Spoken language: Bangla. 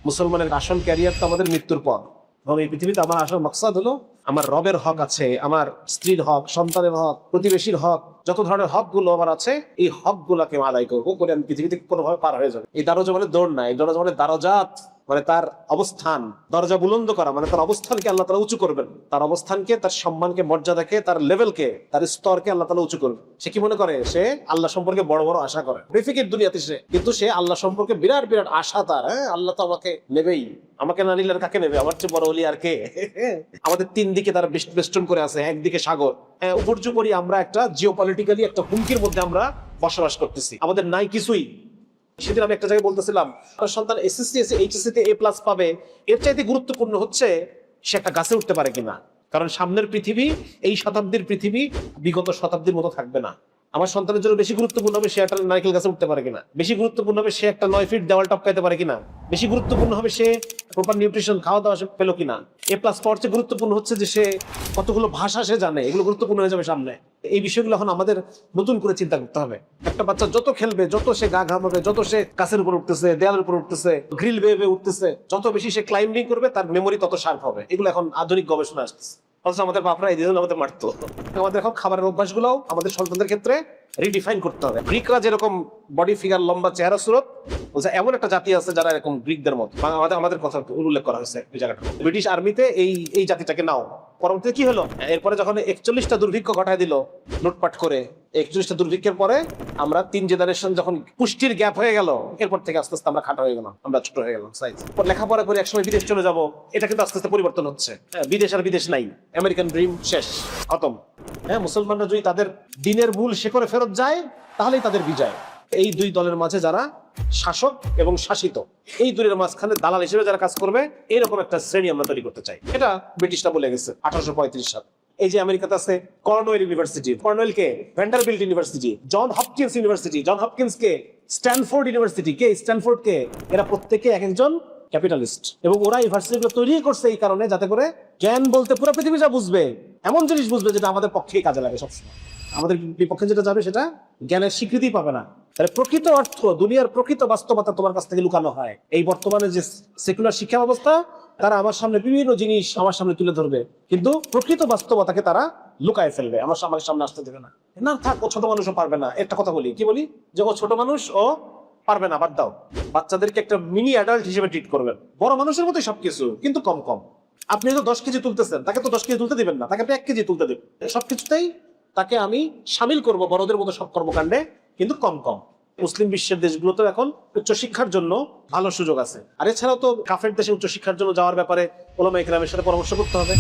মুসলমানের আসল ক্যারিয়ার তো আমাদের মৃত্যুর পর, এবং এই পৃথিবীতে আমার আসল মাকসাদ হলো আমার রবের হক আছে, আমার স্ত্রীর হক, সন্তানের হক, প্রতিবেশীর হক, যত ধরনের হক গুলো আমার আছে এই হক গুলাকে আদায় করবো, করে আমি পৃথিবীতে কোনোভাবে পার হয়ে যাবে। এই দরজা মানে দৌড় না, এই দরজা মানে দারাজাত, মানে তার অবস্থান, দরজা বুলন্দ করা মানে তার অবস্থানকে আল্লাহ তাআলা উঁচু করবেন, তার অবস্থানকে, তার সম্মানকে, মর্যাদাকে, তার লেভেলকে, তার স্তরকে আল্লাহ তাআলা উঁচু করবেন। সে কি মনে করে? সে আল্লাহ সম্পর্কে বড় বড় আশা করে বেফিকের দুনিয়াতে সে, কিন্তু সে আল্লাহ সম্পর্কে বিরাট বিরাট আশা তার। হ্যাঁ, আল্লাহ তো আমাকে নেবেই, আমাকে না নিলে আর কাকে নেবে? আমার চেয়ে বড় ওলি আর কে? আমাদের তিন দিকে তারা বেষ্টন করে আছে, একদিকে সাগর, উপর্যুপরি আমরা একটা জিওপলিটিক্যালি একটা হুমকির মধ্যে আমরা বসবাস করতেছি, আমাদের নাই কিছুই। সেদিন আমি একটা জায়গায় বলতেছিলাম, সন্তান এসএসসি এইচএসসি তে A+ পাবে, এর চাইতে গুরুত্বপূর্ণ হচ্ছে সে একটা গাছে উঠতে পারে কিনা। কারণ সামনের পৃথিবী, এই শতাব্দীর পৃথিবী বিগত শতাব্দীর মতো থাকবে না। আমার সন্তানের জন্য বেশি গুরুত্বপূর্ণ হবে সে একটা নারকেল গাছে উঠতে পারে কিনা, বেশি গুরুত্বপূর্ণ হবে সে একটা 9 ফিট দেওয়াল টপকাইতে পারে কিনা, বেশি গুরুত্বপূর্ণ হবে সে প্রপার নিউট্রিশন খাওয়া দাওয়া পেলো কিনা। A+ পাওয়ার চেয়ে গুরুত্বপূর্ণ হচ্ছে যে সে কতগুলো ভাষা সে জানে, এগুলো গুরুত্বপূর্ণ হয়ে যাবে সামনে। এই বিষয়গুলো এখন আমাদের নতুন করে চিন্তা করতে হবে। একটা বাচ্চা যত খেলবে, যত সে গা ঘামাবে, যত সে গাছের উপর উঠতেছে, দেয়ালের উপর উঠতেছে, গ্রিল বেয়ে উঠতেছে, যত বেশি সে ক্লাইম্বিং করবে তার মেমোরি তত শার্প হবে। এগুলো এখন আধুনিক গবেষণা আসছে। অথচ আমাদের বাপরা এই দিন আমাদের মারতো। আমাদের এখন খাবারের অভ্যাসগুলো আমাদের সন্তানদের ক্ষেত্রে রিডিফাইন করতে হবে। গ্রিকরা যেরকম বডি ফিগার, লম্বা চেহারা সুরত, এমন একটা জাতি আছে যারা এরকম গ্রিকদের মতো। আমাদের কথা উল্লেখ করা হয়েছে এই জায়গাটা। ব্রিটিশ আর্মিতে এই জাতিটাকে নাও। পরবর্তীতে কি হলো? এরপরে যখন 41টা দুর্ভিক্ষ ঘটায় দিল লুটপাট করে, 41টা দুর্ভিক্ষের পরে আমরা 3 জেনারেশন যখন পুষ্টির গ্যাপ হয়ে গেল, এরপর থেকে আস্তে আস্তে আমরা খাটো হয়ে গেলাম, আমরা ছোট হয়ে গেলাম সাইজ। লেখাপড়া করে একসময় বিদেশ চলে যাব, এটা কিন্তু আস্তে আস্তে পরিবর্তন হচ্ছে। বিদেশ আর বিদেশ নাই, আমেরিকান ড্রিম শেষ, খতম। হ্যাঁ, মুসলমানরা যদি তাদের দিনের মূল শেকড়ে ফেরত যায় তাহলেই তাদের বিজয়। এই দুই দলের মাঝে যারা শাসক এবং শাসিত, এই দুইয়ের মাঝখানে দালাল হিসেবে যারা কাজ করবে, এরকম একটা শ্রেণী আমরা তৈরি করতে চাই। এটা ব্রিটিশরা বলে গেছে 1835 সাল। এই যে আমেরিকাতে আছে কর্নেল ইউনিভার্সিটি, কর্নেল কে? Vanderbilt university. John Hopkins university, John Hopkins কে? স্ট্যানফোর্ড ইউনিভার্সিটি, কে? স্ট্যানফোর্ড কে? এরা প্রত্যেকে এক একজন ক্যাপিটালিস্ট, এবং ওরা ইউনিভার্সিটিগুলো তৈরি করছে এই কারণে যাতে করে জ্ঞান বলতে পুরো পৃথিবী যা বুঝবে, এমন জিনিস বুঝবে যেটা আমাদের পক্ষেই কাজে লাগে সবসময়। আমাদের বিপক্ষে যেটা যাবে সেটা জ্ঞানের স্বীকৃতি পাবে না। তাহলে প্রকৃত অর্থ, দুনিয়ার প্রকৃত বাস্তবতা তোমার কাছ থেকে লুকানো হয়। এই বর্তমানে যে সেকুলার শিক্ষা ব্যবস্থা, তারা আমার সামনে বিভিন্ন জিনিস আমার সামনে তুলে ধরবে, কিন্তু প্রকৃত বাস্তবতাকে তারা লুকায় ফেলবে, আমার সামনে আসতে দেবে না। না থাক, ও ছোট মানুষও পারবে না। একটা কথা বলি, কি বলি? যে ও ছোট মানুষ, ও পারবে না, বাদ দাও। বাচ্চাদেরকে একটা মিনি অ্যাডাল্ট হিসেবে ট্রিট করবেন, বড় মানুষের মতোই সবকিছু, কিন্তু কম কম। আপনি তো 10 কেজি তুলতেছেন, তাকে তো 10 কেজি তুলতে দিবেন না, তাকে আপনি 1 কেজি তুলতে দেবেন। সবকিছুতেই তাকে আমি সামিল করব বড়দের মতো সব কর্মকাণ্ডে, কিন্তু কম কম। মুসলিম বিশ্বের দেশগুলোতে এখন উচ্চশিক্ষার জন্য ভালো সুযোগ আছে, আর এছাড়াও তো কাফের দেশে উচ্চশিক্ষার জন্য যাওয়ার ব্যাপারে ওলামা ইকরামের সাথে পরামর্শ করতে হবে।